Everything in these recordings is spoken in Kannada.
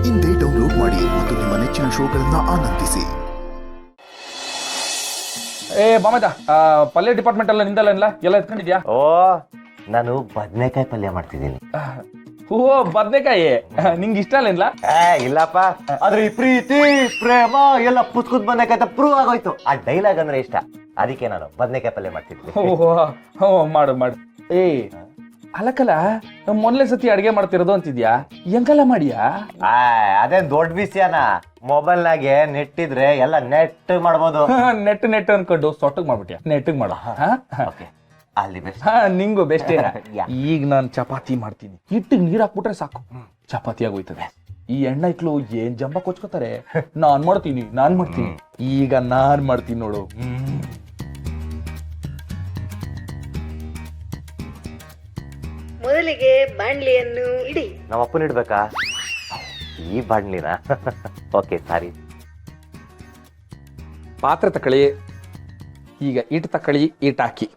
ಇಂದೇ ಡೌನ್ಲೋಡ್ ಮಾಡಿ ಮತ್ತು ನಿಮ್ಮ ನೆಚ್ಚಿನ ಶೋಗಳನ್ನ ಆನಂದಿಸಿ. ಬಾಮದ ಪಲ್ಯ ಡಿಪಾರ್ಟ್ಮೆಂಟ್ ಅಲ್ಲ ನಿಂದಲ್ಲ ಎಲ್ಲ ಎತ್ಕೊಂಡಿದ್ಯಾ? ಓ, ನಾನು ಬದನೆಕಾಯಿ ಪಲ್ಯ ಮಾಡ್ತಿದ್ದೀನಿ. ಓ, ಬದ್ನೆಕಾಯಿ ನಿಂಗೆ ಇಷ್ಟ ಅಲ್ಲ? ಇಲ್ಲಪ್ಪ, ಆದ್ರೆ ಈ ಪ್ರೀತಿ ಪ್ರೇಮ ಎಲ್ಲ ಪುಸ್ತಕದ ಬದನೆಕಾಯಿ ಪ್ರೂವ್ ಆಗೋಯ್ತು. ಆ ಡೈಲಾಗ್ ಅಂದ್ರೆ ಇಷ್ಟ, ಅದಕ್ಕೆ ನಾನು ಬದನೆಕಾಯಿ ಪಲ್ಯ ಮಾಡ್ತಿದ್ದೀನಿ. ಓ, ಮಾಡು ಮಾಡು. ಅಲ್ಲಕ್ಕಲ್ಲ, ಮೊದಲೇ ಸತಿ ಅಡಿಗೆ ಮಾಡ್ತಿರೋದು ಅಂತಿದ್ಯಾ, ಹೆಂಗಲ್ಲ ಮಾಡಿಯಾ? ಅದೇನ್ ದೊಡ್ಡ ವಿಷಯನ, ಮೊಬೈಲ್ನಾಗೆ ನೆಟ್ ಇದ್ರೆ ಎಲ್ಲ ನೆಟ್ ಮಾಡ್ಬೋದು. ನೆಟ್ ಅನ್ಕೊಂಡು ಸೊಟ್ಟಗ್ ಮಾಡ್ಬಿಟ್ಯಾ? ನೆಟ್ಟಿಗೆ ಮಾಡು. ಅಲ್ಲಿ ಬೆಸ್ಟ್. ನಿಂಗು ಬೆಸ್ಟ್. ಈಗ ನಾನು ಚಪಾತಿ ಮಾಡ್ತೀನಿ, ಹಿಟ್ಟಿಗೆ ನೀರ್ ಹಾಕ್ಬಿಟ್ರೆ ಸಾಕು, ಚಪಾತಿ ಆಗೋಯ್ತದೆ. ಈ ಹೆಣ್ಣೈಕ್ಳು ಏನ್ ಜಂಬ ಕೊಚ್ಕೋತಾರೆ. ನಾನ್ ಮಾಡ್ತೀನಿ. ಈಗ ನಾನ್ ಮಾಡ್ತೀನಿ ನೋಡು. ಮೊದಲಿಗೆ ಬಾಣ್ಲಿಯನ್ನು ಇಡಿ. ನಮ್ಮ ಅಪ್ಪನ ಇಡ್ಬೇಕಾ ಈ ಬಾಣ್ಲಿನ? ಓಕೆ, ಸಾರಿ. ಪಾತ್ರೆ ತಕೊಳ್ಳಿ. ಈಗ ಇಟ್ಟು ತಕೊಳ್ಳಿ, ಇಟ್ಟು ಹಾಕಿ.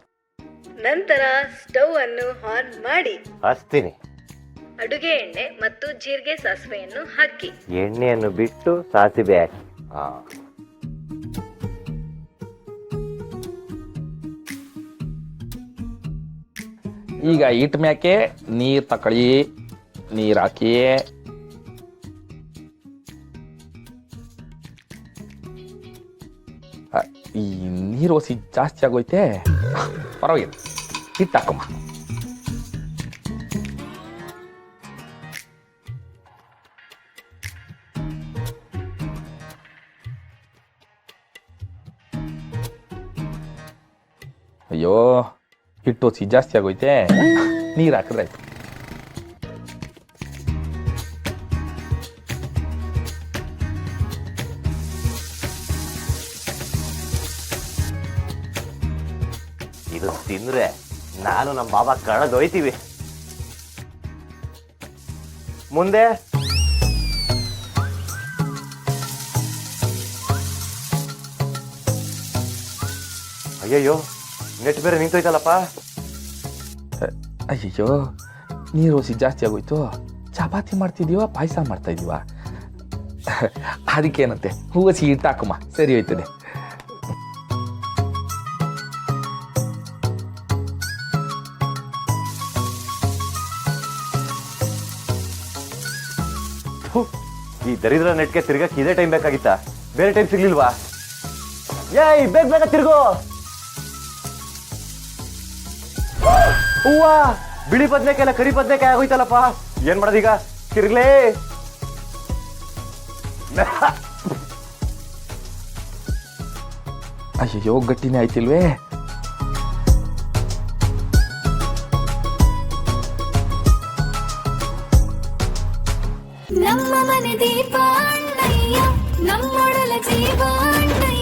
ನಂತರ ಸ್ಟವ್ ಅನ್ನು ಆನ್ ಮಾಡಿ ಹಚ್ತೀನಿ. ಅಡುಗೆ ಎಣ್ಣೆ ಮತ್ತು ಜೀರಿಗೆ ಸಾಸಿವೆಯನ್ನು ಹಾಕಿ. ಎಣ್ಣೆಯನ್ನು ಬಿಟ್ಟು ಸಾಸಿವೆ ಹಾಕಿ. ಈಗ ಇಟ್ ಮ್ಯಾಕೆ ನೀರ್ ತಕೊಳ್ಳಿ, ನೀರ್ ಹಾಕಿ. ಈ ನೀರು ಒಸಿ ಜಾಸ್ತಿ ಆಗೋಯ್ತೆ, ಪರವಾಗಿಲ್ಲ, ಹಿಟ್ಟು ಹಾಕಮ್ಮ. ಅಯ್ಯೋ, ಹಿಟ್ಟು ಒಸಿ ಜಾಸ್ತಿ ಆಗೋಯ್ತೆ, ನೀರು ಹಾಕಿದ್ರೆ ಆಯ್ತು. ಇದು ತಿಂದ್ರೆ ನಾನು ನಮ್ಮ ಬಾಬಾ ಕಳೆದೊಯ್ತೀವಿ. ಮುಂದೆ ಅಯ್ಯಯ್ಯೋ, ನೆಟ್ ಬೇರೆ ನಿಂತೋಯ್ತಲ್ಲಪ್ಪ. ಅಯ್ಯಯ್ಯೋ, ನೀರು ಒಸಿ ಜಾಸ್ತಿ ಆಗೋಯ್ತು. ಚಪಾತಿ ಮಾಡ್ತಿದೀವ, ಪಾಯಸ ಮಾಡ್ತಾ ಇದೀವ, ಅದಕ್ಕೇನಂತೆ ಹೂವಸಿ ಹಿಟ್ಟು ಹಾಕಮ್ಮ, ಸರಿ ಹೋಯ್ತದೆ. ಈ ದರಿದ್ರ ನೆಟ್ಗೆ ತಿರ್ಗಕ್ಕೆ ಇದೇ ಟೈಮ್ ಬೇಕಾಗಿತ್ತಾ? ಬೇರೆ ಟೈಮ್ ಸಿಗ್ಲಿಲ್ವಾ? ಏಯ್, ಬೇಗ ತಿರ್ಗೋ. ಹೂವಾ, ಬಿಳಿ ಬದ್ನೆಕಾಯಿ ಎಲ್ಲ ಕರಿ ಬದ್ನೆಕಾಯಿ ಆಗೋಯ್ತಲ್ಲಪ್ಪ. ಏನ್ ಮಾಡೋದೀಗ? ತಿರ್ಗ್ಲೇ. ಅಯ್ಯಯ್ಯೋ, ಗಟ್ಟಿನೇ ಆಯ್ತಿಲ್ವೇ? ನಮ್ಮ ಮನೆ ದೀಪ ಅಣ್ಣಯ್ಯ, ನಮ್ಮೊಡಲ ಜೀವ ಅಣ್ಣಯ್ಯ.